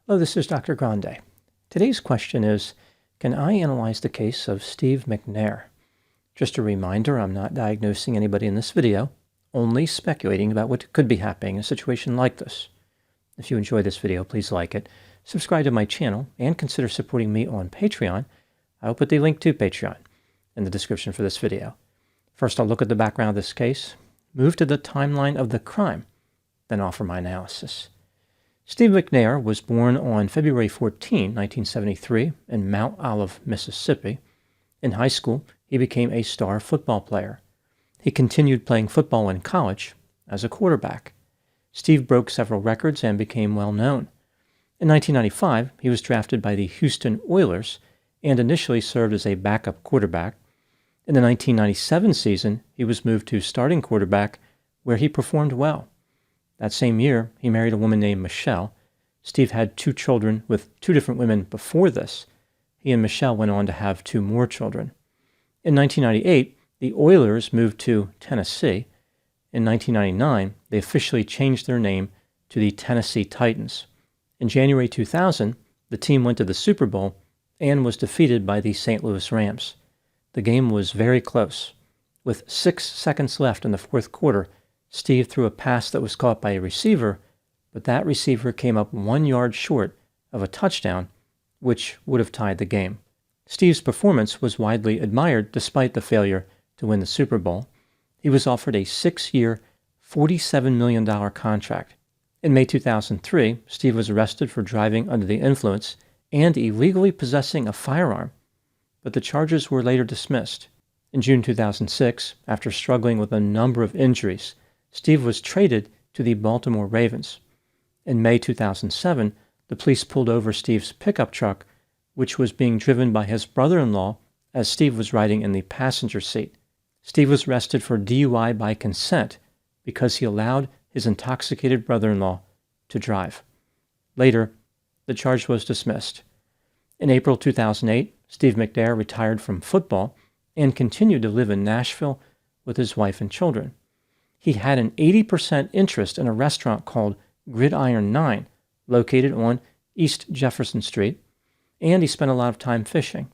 Hello, this is Dr. Grande. Today's question is, can I analyze the case of Steve McNair? Just a reminder, I'm not diagnosing anybody in this video, only speculating about what could be happening in a situation like this. If you enjoy this video, please like it, subscribe to my channel, and consider supporting me on Patreon. I'll put the link to Patreon in the description for this video. First, I'll look at the background of this case, move to the timeline of the crime, then offer my analysis. Steve McNair was born on February 14, 1973, in Mount Olive, Mississippi. In high school, he became a star football player. He continued playing football in college as a quarterback. Steve broke several records and became well known. In 1995, he was drafted by the Houston Oilers and initially served as a backup quarterback. In the 1997 season, he was moved to starting quarterback, where he performed well. That same year, he married a woman named Michelle. Steve had 2 children with 2 different women before this. He and Michelle went on to have 2 more children. In 1998, the Oilers moved to Tennessee. In 1999, they officially changed their name to the Tennessee Titans. In January 2000, the team went to the Super Bowl and was defeated by the St. Louis Rams. The game was very close. With 6 seconds left in the fourth quarter, Steve threw a pass that was caught by a receiver, but that receiver came up 1 yard short of a touchdown, which would have tied the game. Steve's performance was widely admired despite the failure to win the Super Bowl. He was offered a 6-year, $47 million contract. In May 2003, Steve was arrested for driving under the influence and illegally possessing a firearm, but the charges were later dismissed. In June 2006, after struggling with a number of injuries, Steve was traded to the Baltimore Ravens. In May 2007, the police pulled over Steve's pickup truck, which was being driven by his brother-in-law as Steve was riding in the passenger seat. Steve was arrested for DUI by consent because he allowed his intoxicated brother-in-law to drive. Later, the charge was dismissed. In April 2008, Steve McNair retired from football and continued to live in Nashville with his wife and children. He had an 80% interest in a restaurant called Gridiron 9, located on East Jefferson Street, and he spent a lot of time fishing.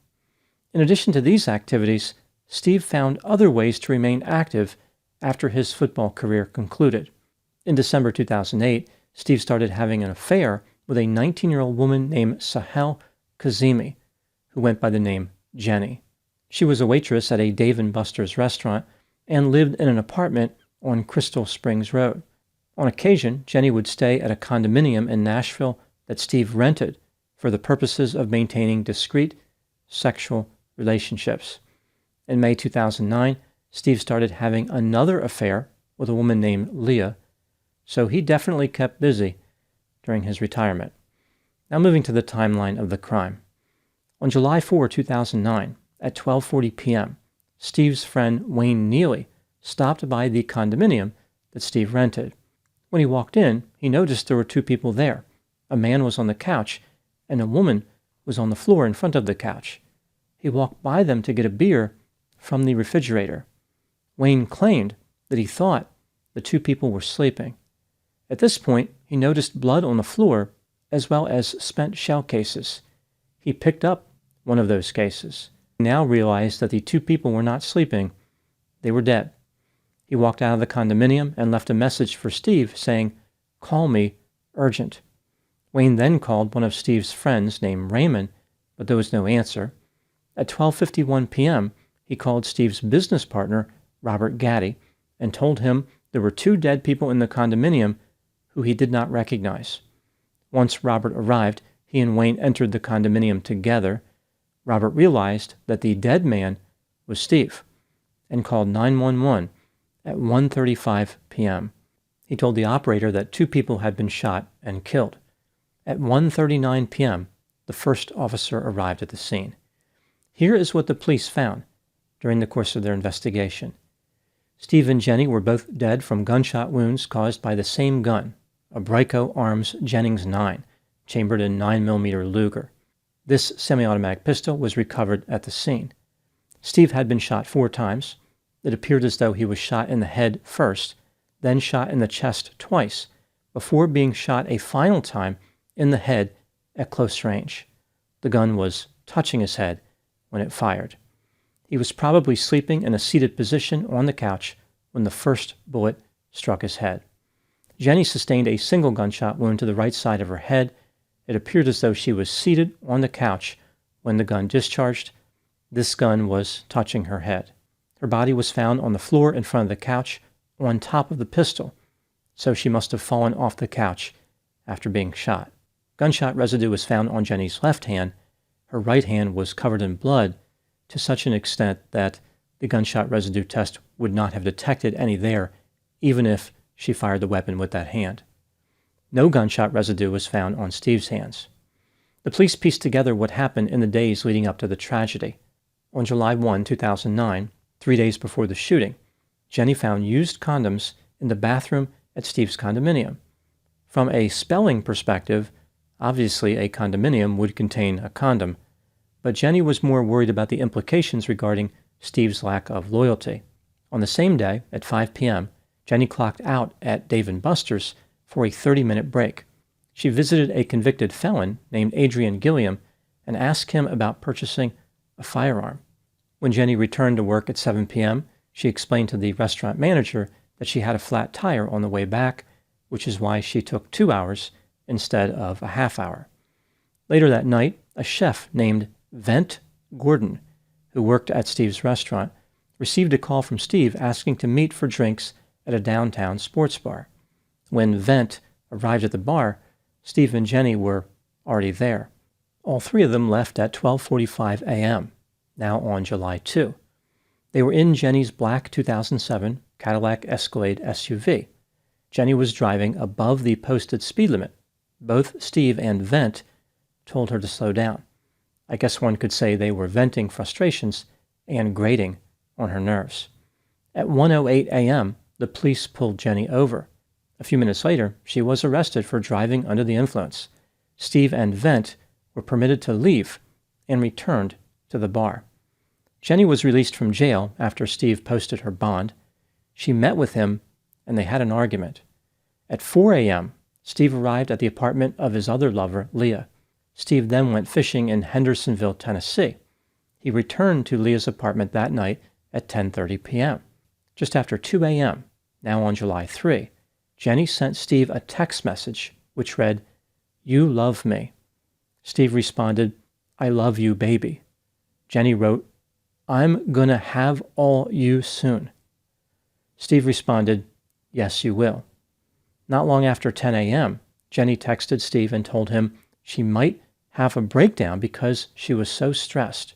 In addition to these activities, Steve found other ways to remain active after his football career concluded. In December 2008, Steve started having an affair with a 19-year-old woman named Sahel Kazemi, who went by the name Jenny. She was a waitress at a Dave & Buster's restaurant and lived in an apartment on Crystal Springs Road. On occasion, Jenny would stay at a condominium in Nashville that Steve rented for the purposes of maintaining discreet sexual relationships. In May 2009, Steve started having another affair with a woman named Leah, so he definitely kept busy during his retirement. Now moving to the timeline of the crime. On July 4, 2009, at 12:40 p.m., Steve's friend Wayne Neely stopped by the condominium that Steve rented. When he walked in, he noticed there were 2 people there. A man was on the couch, and a woman was on the floor in front of the couch. He walked by them to get a beer from the refrigerator. Wayne claimed that he thought the 2 people were sleeping. At this point, he noticed blood on the floor as well as spent shell cases. He picked up one of those cases. He now realized that the 2 people were not sleeping. They were dead. He walked out of the condominium and left a message for Steve saying, "Call me, urgent." Wayne then called one of Steve's friends named Raymond, but there was no answer. At 12:51 p.m., he called Steve's business partner, Robert Gaddy, and told him there were 2 dead people in the condominium who he did not recognize. Once Robert arrived, he and Wayne entered the condominium together. Robert realized that the dead man was Steve and called 911 at 1:35 p.m. He told the operator that 2 people had been shot and killed. At 1:39 p.m., the first officer arrived at the scene. Here is what the police found during the course of their investigation. Steve and Jenny were both dead from gunshot wounds caused by the same gun, a Brico Arms Jennings 9, chambered in 9mm Luger. This semi-automatic pistol was recovered at the scene. Steve had been shot 4 times. It appeared as though he was shot in the head first, then shot in the chest twice, before being shot a final time in the head at close range. The gun was touching his head when it fired. He was probably sleeping in a seated position on the couch when the first bullet struck his head. Jenny sustained a single gunshot wound to the right side of her head. It appeared as though she was seated on the couch when the gun discharged. This gun was touching her head. Her body was found on the floor in front of the couch on top of the pistol, so she must have fallen off the couch after being shot. Gunshot residue was found on Jenny's left hand. Her right hand was covered in blood to such an extent that the gunshot residue test would not have detected any there, even if she fired the weapon with that hand. No gunshot residue was found on Steve's hands. The police pieced together what happened in the days leading up to the tragedy. On July 1, 2009, 3 days before the shooting, Jenny found used condoms in the bathroom at Steve's condominium. From a spelling perspective, obviously a condominium would contain a condom, but Jenny was more worried about the implications regarding Steve's lack of loyalty. On the same day, at 5 p.m., Jenny clocked out at Dave & Buster's for a 30-minute break. She visited a convicted felon named Adrian Gilliam and asked him about purchasing a firearm. When Jenny returned to work at 7 p.m., she explained to the restaurant manager that she had a flat tire on the way back, which is why she took 2 hours instead of a half hour. Later that night, a chef named Vent Gordon, who worked at Steve's restaurant, received a call from Steve asking to meet for drinks at a downtown sports bar. When Vent arrived at the bar, Steve and Jenny were already there. All three of them left at 12:45 a.m., now on July 2. They were in Jenny's black 2007 Cadillac Escalade SUV. Jenny was driving above the posted speed limit. Both Steve and Vent told her to slow down. I guess one could say they were venting frustrations and grating on her nerves. At 1:08 a.m., the police pulled Jenny over. A few minutes later, she was arrested for driving under the influence. Steve and Vent were permitted to leave and returned to the bar. Jenny was released from jail after Steve posted her bond. She met with him, and they had an argument. At 4 a.m., Steve arrived at the apartment of his other lover, Leah. Steve then went fishing in Hendersonville, Tennessee. He returned to Leah's apartment that night at 10:30 p.m. Just after 2 a.m., now on July 3, Jenny sent Steve a text message which read, "You love me." Steve responded, "I love you, baby." Jenny wrote, "I'm gonna have all you soon." Steve responded, "Yes, you will." Not long after 10 a.m., Jenny texted Steve and told him she might have a breakdown because she was so stressed.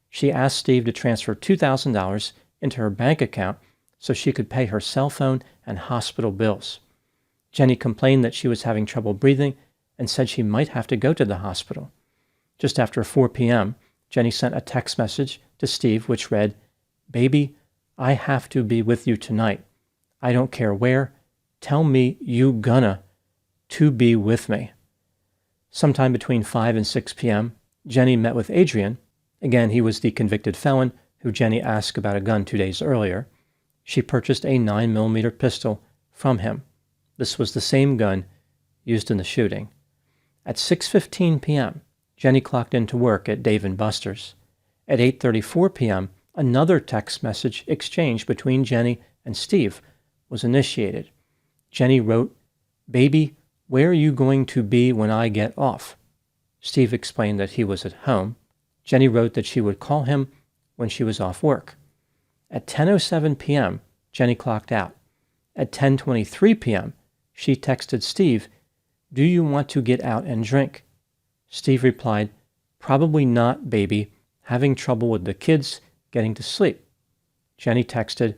She asked Steve to transfer $2,000 into her bank account so she could pay her cell phone and hospital bills. Jenny complained that she was having trouble breathing and said she might have to go to the hospital. Just after 4 p.m., Jenny sent a text message to Steve which read, "Baby, I have to be with you tonight. I don't care where. Tell me you gonna to be with me." Sometime between 5 and 6 p.m., Jenny met with Adrian. Again, he was the convicted felon who Jenny asked about a gun 2 days earlier. She purchased a 9mm pistol from him. This was the same gun used in the shooting. At 6:15 p.m., Jenny clocked into work at Dave & Buster's. At 8:34 p.m., another text message exchange between Jenny and Steve was initiated. Jenny wrote, "Baby, where are you going to be when I get off?" Steve explained that he was at home. Jenny wrote that she would call him when she was off work. At 10:07 p.m., Jenny clocked out. At 10:23 p.m., she texted Steve, "Do you want to get out and drink?" Steve replied, "Probably not, baby. Having trouble with the kids getting to sleep." Jenny texted,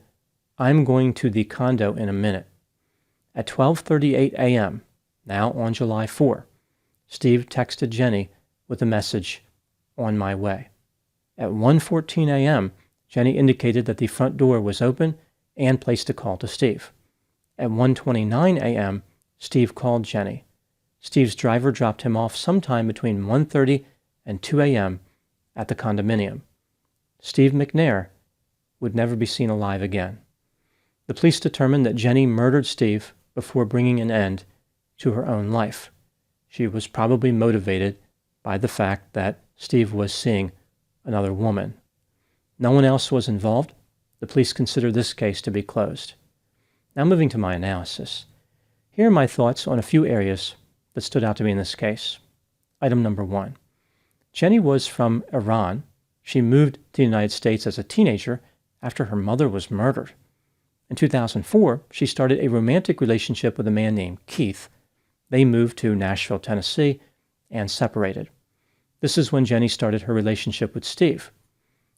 "I'm going to the condo in a minute." At 12:38 a.m., now on July 4, Steve texted Jenny with a message, "On my way." At 1:14 a.m., Jenny indicated that the front door was open and placed a call to Steve. At 1:29 a.m., Steve called Jenny. Steve's driver dropped him off sometime between 1:30 and 2 a.m. at the condominium. Steve McNair would never be seen alive again. The police determined that Jenny murdered Steve before bringing an end to her own life. She was probably motivated by the fact that Steve was seeing another woman. No one else was involved. The police consider this case to be closed. Now moving to my analysis. Here are my thoughts on a few areas that stood out to me in this case. Item number 1. Jenny was from Iran. She moved to the United States as a teenager after her mother was murdered. In 2004, she started a romantic relationship with a man named Keith. They moved to Nashville, Tennessee, and separated. This is when Jenny started her relationship with Steve.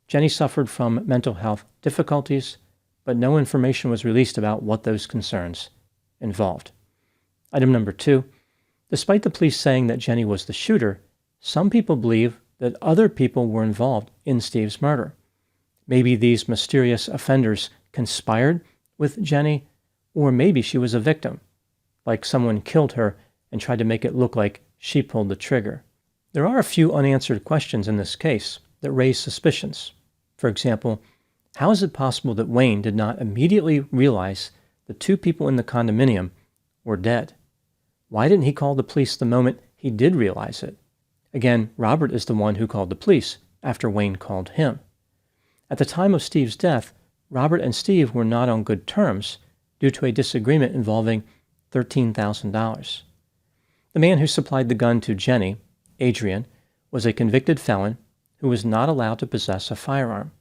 Jenny suffered from mental health difficulties, but no information was released about what those concerns involved. Item number 2. Despite the police saying that Jenny was the shooter, some people believe that other people were involved in Steve's murder. Maybe these mysterious offenders conspired with Jenny, or maybe she was a victim, like someone killed her and tried to make it look like she pulled the trigger. There are a few unanswered questions in this case that raise suspicions. For example, how is it possible that Wayne did not immediately realize the two people in the condominium were dead? Why didn't he call the police the moment he did realize it? Again, Robert is the one who called the police after Wayne called him. At the time of Steve's death, Robert and Steve were not on good terms due to a disagreement involving $13,000. The man who supplied the gun to Jenny, Adrian, was a convicted felon who was not allowed to possess a firearm.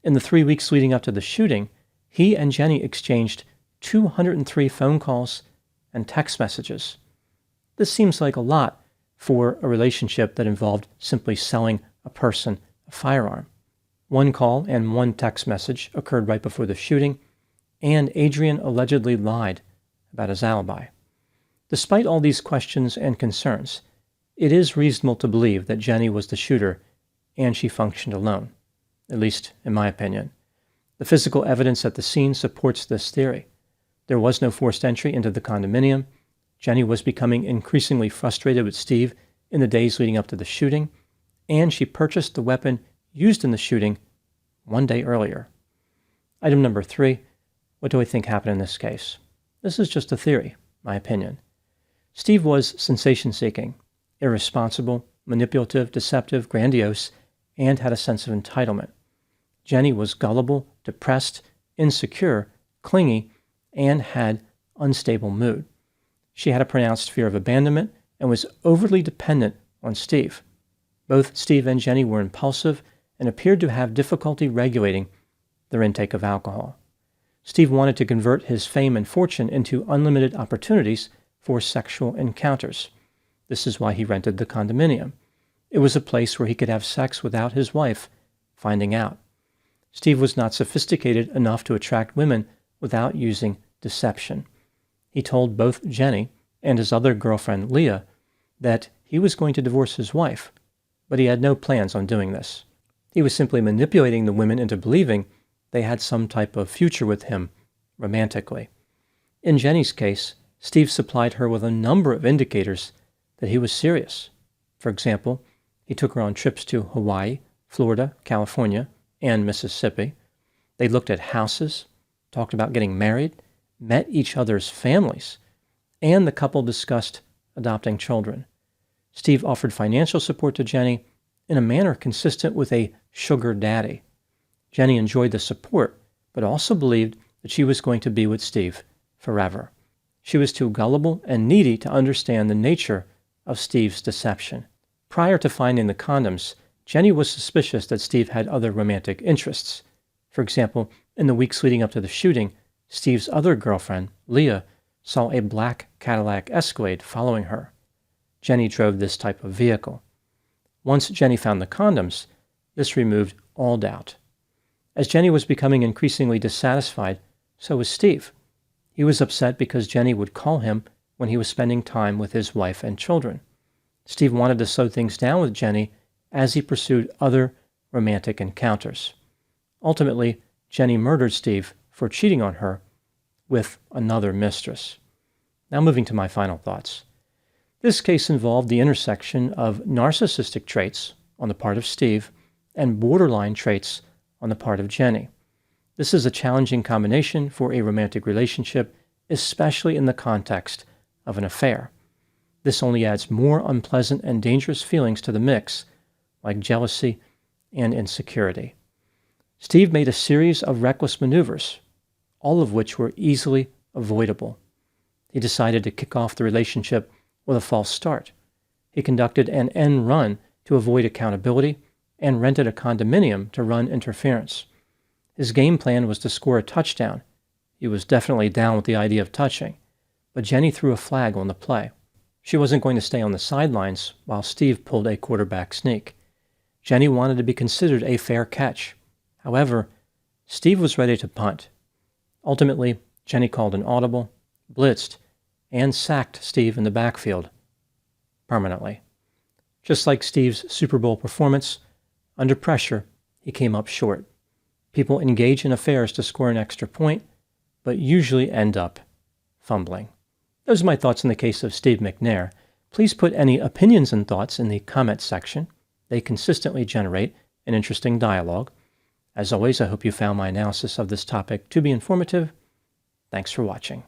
In the 3 weeks leading up to the shooting, he and Jenny exchanged 203 phone calls and text messages. This seems like a lot for a relationship that involved simply selling a person a firearm. One call and one text message occurred right before the shooting, and Adrian allegedly lied about his alibi. Despite all these questions and concerns, it is reasonable to believe that Jenny was the shooter and she functioned alone, at least in my opinion. The physical evidence at the scene supports this theory. There was no forced entry into the condominium. Jenny was becoming increasingly frustrated with Steve in the days leading up to the shooting, and she purchased the weapon used in the shooting 1 day earlier. Item number 3, what do I think happened in this case? This is just a theory, my opinion. Steve was sensation-seeking, irresponsible, manipulative, deceptive, grandiose, and had a sense of entitlement. Jenny was gullible, depressed, insecure, clingy, and had unstable mood. She had a pronounced fear of abandonment and was overly dependent on Steve. Both Steve and Jenny were impulsive and appeared to have difficulty regulating their intake of alcohol. Steve wanted to convert his fame and fortune into unlimited opportunities for sexual encounters. This is why he rented the condominium. It was a place where he could have sex without his wife finding out. Steve was not sophisticated enough to attract women without using deception. He told both Jenny and his other girlfriend, Leah, that he was going to divorce his wife, but he had no plans on doing this. He was simply manipulating the women into believing they had some type of future with him romantically. In Jenny's case, Steve supplied her with a number of indicators that he was serious. For example, he took her on trips to Hawaii, Florida, California, and Mississippi. They looked at houses, talked about getting married, met each other's families, and the couple discussed adopting children. Steve offered financial support to Jenny in a manner consistent with a sugar daddy. Jenny enjoyed the support, but also believed that she was going to be with Steve forever. She was too gullible and needy to understand the nature of Steve's deception. Prior to finding the condoms, Jenny was suspicious that Steve had other romantic interests. For example, in the weeks leading up to the shooting, Steve's other girlfriend, Leah, saw a black Cadillac Escalade following her. Jenny drove this type of vehicle. Once Jenny found the condoms, this removed all doubt. As Jenny was becoming increasingly dissatisfied, so was Steve. He was upset because Jenny would call him when he was spending time with his wife and children. Steve wanted to slow things down with Jenny as he pursued other romantic encounters. Ultimately, Jenny murdered Steve for cheating on her with another mistress. Now moving to my final thoughts. This case involved the intersection of narcissistic traits on the part of Steve and borderline traits on the part of Jenny. This is a challenging combination for a romantic relationship, especially in the context of an affair. This only adds more unpleasant and dangerous feelings to the mix, like jealousy and insecurity. Steve made a series of reckless maneuvers, all of which were easily avoidable. He decided to kick off the relationship with a false start. He conducted an end run to avoid accountability and rented a condominium to run interference. His game plan was to score a touchdown. He was definitely down with the idea of touching, but Jenny threw a flag on the play. She wasn't going to stay on the sidelines while Steve pulled a quarterback sneak. Jenny wanted to be considered a fair catch. However, Steve was ready to punt. Ultimately, Jenny called an audible, blitzed, and sacked Steve in the backfield permanently. Just like Steve's Super Bowl performance, under pressure, he came up short. People engage in affairs to score an extra point, but usually end up fumbling. Those are my thoughts in the case of Steve McNair. Please put any opinions and thoughts in the comments section. They consistently generate an interesting dialogue. As always, I hope you found my analysis of this topic to be informative. Thanks for watching.